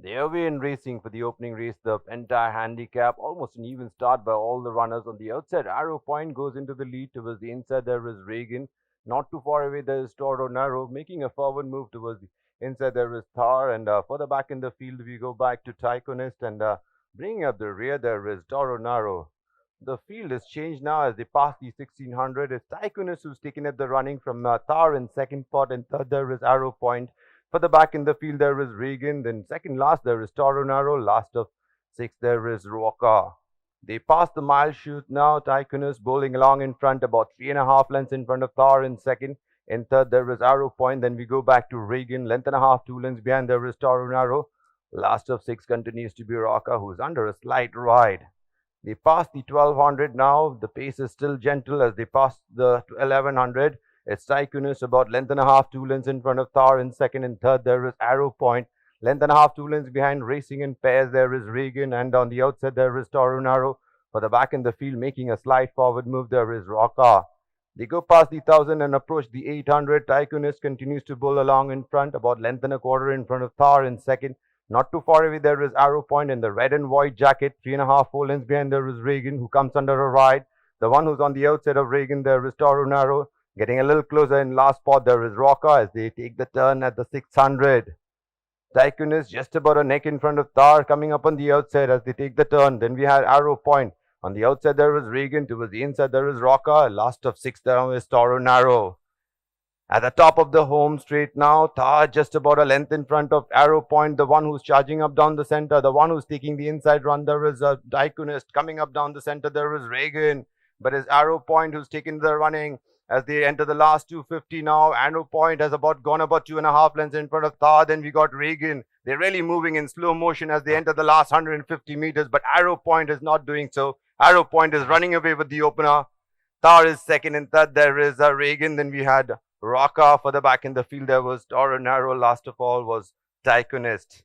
There we in racing for the opening race, the Pentire Handicap. Almost an even start by all the runners. On the outside, Arrow Point goes into the lead. Towards the inside, there is Reagan. Not too far away, there is Toro Narrow, making a forward move towards the inside. There is Thar, and further back in the field, we go back to Tycoonist, and bringing up the rear, there is Toro Narrow. The field has changed now as they pass the 1600. It's Tycoonist who's taken at the running from Thar in second spot, and third there is Arrow Point. Further back in the field there is Reagan. Then second last there is Toronaro. Last of six there is Roca. They pass the mile chute now. Tycoonist bowling along in front, about 3.5 lengths in front of Thar in second. In third there is Arrow Point. Then we go back to Reagan. Length and a half, 2 lengths behind there is Toronaro. Last of six continues to be Roca, who's under a slight ride. They pass the 1200 now. The pace is still gentle as they pass the 1100. It's Tycoonist about length and a half, 2 lengths in front of Thar in second. And third, there is Arrow Point. Length and a half, 2 lengths behind. Racing in pairs, there is Reagan. And on the outside, there is Toronaro. For the back in the field, making a slight forward move, there is Roca. They go past the 1000 and approach the 800. Tycoonist continues to bowl along in front, about length and a quarter in front of Thar in second. Not too far away, there is Arrow Point in the red and white jacket. 3.5, 4 lengths behind, there is Reagan, who comes under a ride. The one who's on the outside of Reagan, there is Toronaro. Getting a little closer in last spot, there is Roca as they take the turn at the 600. Tycoonist just about a neck in front of Thar, coming up on the outside as they take the turn. Then we had Arrow Point. On the outside, there is Reagan. Towards the inside, there is Roca. Last of six, there is Toronaro. At the top of the home straight now, Thar just about a length in front of Arrow Point, the one who's charging up down the center, the one who's taking the inside run. There is a Tycoonist coming up down the center. There is Reagan, but it's Arrow Point who's taking the running as they enter the last 250 now. Arrow Point has gone about 2.5 lengths in front of Thar. Then we got Reagan. They're really moving in slow motion as they enter the last 150 meters, but Arrow Point is not doing so. Arrow Point is running away with the opener. Thar is second, and third there is Reagan. Then we had Roca. For the back in the field there was Toronaro. Last of all was Tycoonist.